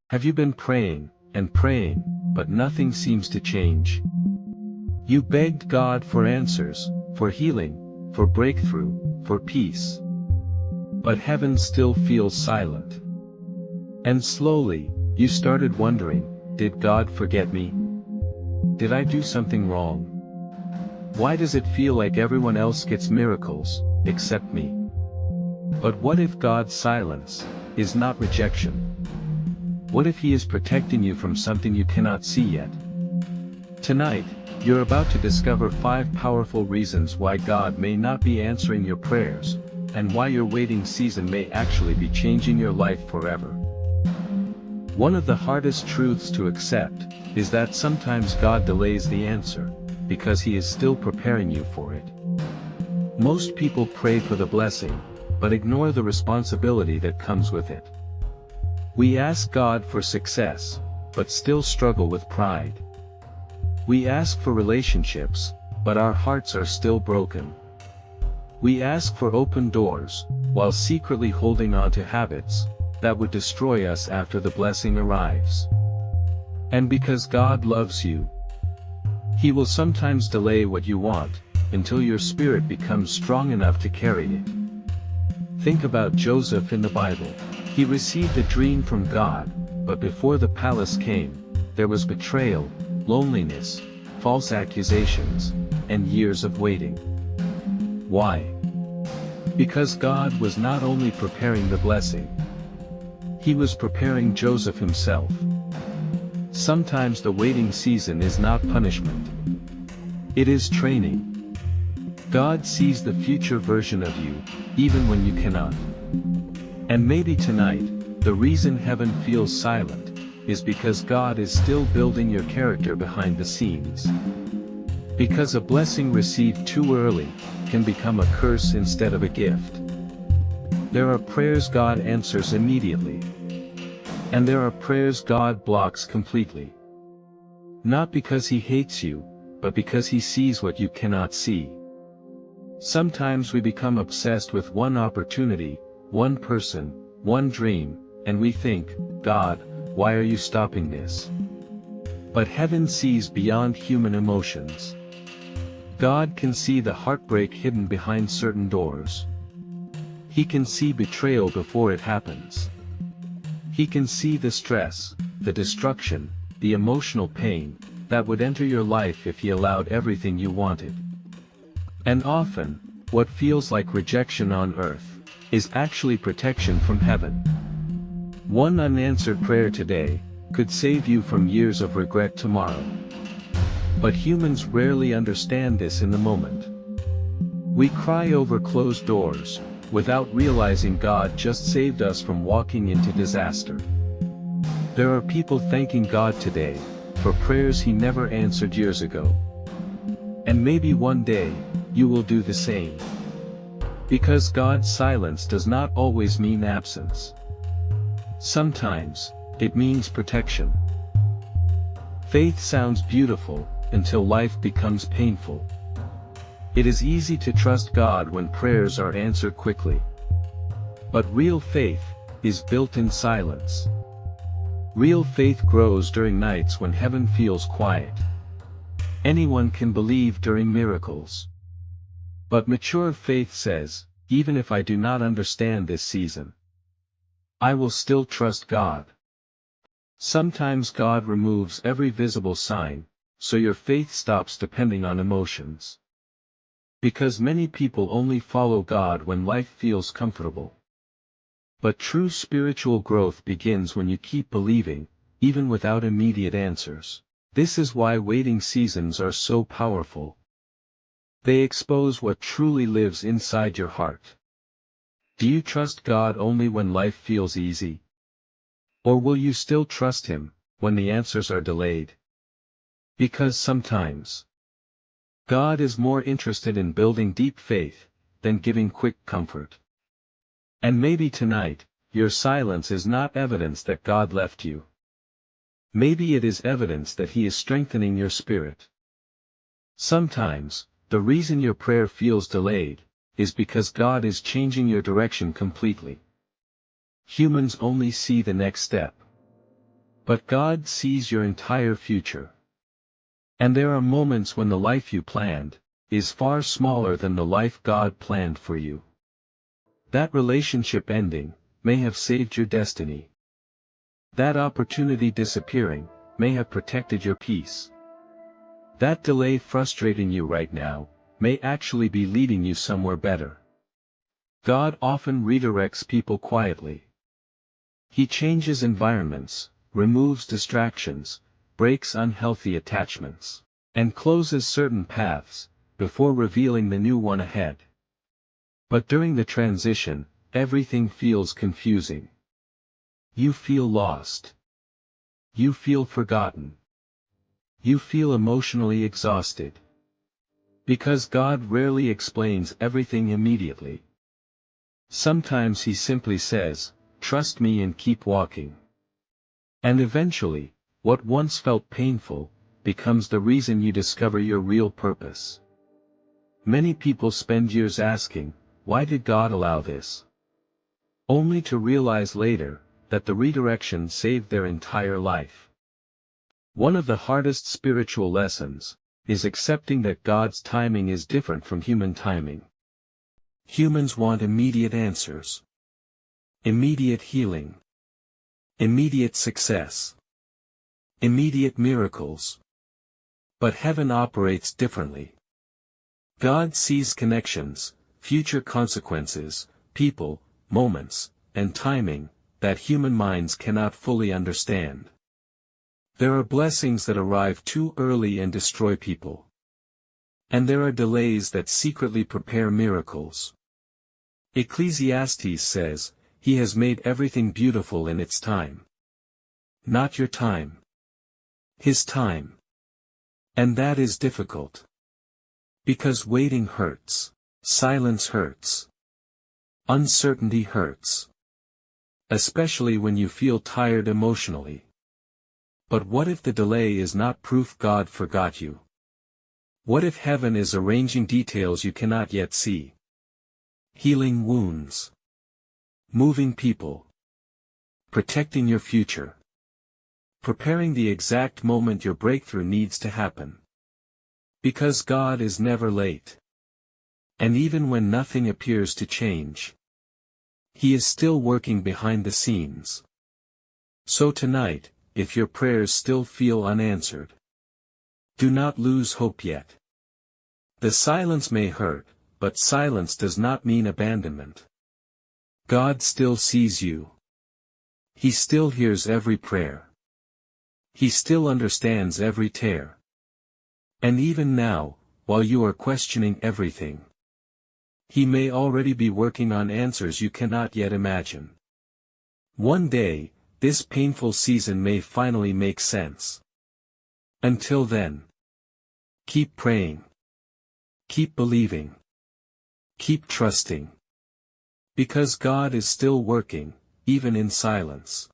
Have you been praying and praying, but nothing seems to change? You begged God for answers, for healing, for breakthrough, for peace. But heaven still feels silent. And slowly, you started wondering, did God forget me? Did I do something wrong? Why does it feel like everyone else gets miracles, except me? But what if God's silence is not rejection? What if He is protecting you from something you cannot see yet? Tonight, you're about to discover 5 powerful reasons why God may not be answering your prayers, and why your waiting season may actually be changing your life forever. One of the hardest truths to accept is that sometimes God delays the answer, because He is still preparing you for it. Most people pray for the blessing, but ignore the responsibility that comes with it. We ask God for success, but still struggle with pride. We ask for relationships, but our hearts are still broken. We ask for open doors, while secretly holding on to habits that would destroy us after the blessing arrives. And because God loves you, He will sometimes delay what you want, until your spirit becomes strong enough to carry it. Think about Joseph in the Bible. He received a dream from God, but before the palace came, there was betrayal, loneliness, false accusations, and years of waiting. Why? Because God was not only preparing the blessing, He was preparing Joseph himself. Sometimes the waiting season is not punishment. It is training. God sees the future version of you, even when you cannot. And maybe tonight, the reason heaven feels silent is because God is still building your character behind the scenes. Because a blessing received too early can become a curse instead of a gift. There are prayers God answers immediately. And there are prayers God blocks completely. Not because He hates you, but because He sees what you cannot see. Sometimes we become obsessed with one opportunity, one person, one dream, and we think, God, why are you stopping this? But heaven sees beyond human emotions. God can see the heartbreak hidden behind certain doors. He can see betrayal before it happens. He can see the stress, the destruction, the emotional pain that would enter your life if He allowed everything you wanted. And often, what feels like rejection on earth is actually protection from heaven. One unanswered prayer today could save you from years of regret tomorrow. But humans rarely understand this in the moment. We cry over closed doors, without realizing God just saved us from walking into disaster. There are people thanking God today for prayers He never answered years ago. And maybe one day, you will do the same. Because God's silence does not always mean absence. Sometimes, it means protection. Faith sounds beautiful, until life becomes painful. It is easy to trust God when prayers are answered quickly. But real faith is built in silence. Real faith grows during nights when heaven feels quiet. Anyone can believe during miracles. But mature faith says, even if I do not understand this season, I will still trust God. Sometimes God removes every visible sign, so your faith stops depending on emotions. Because many people only follow God when life feels comfortable. But true spiritual growth begins when you keep believing, even without immediate answers. This is why waiting seasons are so powerful. They expose what truly lives inside your heart. Do you trust God only when life feels easy? Or will you still trust Him when the answers are delayed? Because sometimes, God is more interested in building deep faith than giving quick comfort. And maybe tonight, your silence is not evidence that God left you. Maybe it is evidence that He is strengthening your spirit. Sometimes, the reason your prayer feels delayed is because God is changing your direction completely. Humans only see the next step. But God sees your entire future. And there are moments when the life you planned is far smaller than the life God planned for you. That relationship ending may have saved your destiny. That opportunity disappearing may have protected your peace. That delay frustrating you right now may actually be leading you somewhere better. God often redirects people quietly. He changes environments, removes distractions, breaks unhealthy attachments, and closes certain paths before revealing the new one ahead. But during the transition, everything feels confusing. You feel lost. You feel forgotten. You feel emotionally exhausted. Because God rarely explains everything immediately. Sometimes He simply says, "Trust me and keep walking." And eventually, what once felt painful becomes the reason you discover your real purpose. Many people spend years asking, "Why did God allow this?" Only to realize later that the redirection saved their entire life. One of the hardest spiritual lessons is accepting that God's timing is different from human timing. Humans want immediate answers, immediate healing, immediate success, immediate miracles. But heaven operates differently. God sees connections, future consequences, people, moments, and timing that human minds cannot fully understand. There are blessings that arrive too early and destroy people. And there are delays that secretly prepare miracles. Ecclesiastes says, "He has made everything beautiful in its time." Not your time. His time. And that is difficult. Because waiting hurts. Silence hurts. Uncertainty hurts. Especially when you feel tired emotionally. But what if the delay is not proof God forgot you? What if heaven is arranging details you cannot yet see? Healing wounds. Moving people. Protecting your future. Preparing the exact moment your breakthrough needs to happen. Because God is never late. And even when nothing appears to change, He is still working behind the scenes. So tonight, if your prayers still feel unanswered, do not lose hope yet. The silence may hurt, but silence does not mean abandonment. God still sees you. He still hears every prayer. He still understands every tear. And even now, while you are questioning everything, He may already be working on answers you cannot yet imagine. One day, this painful season may finally make sense. Until then, keep praying. Keep believing. Keep trusting. Because God is still working, even in silence.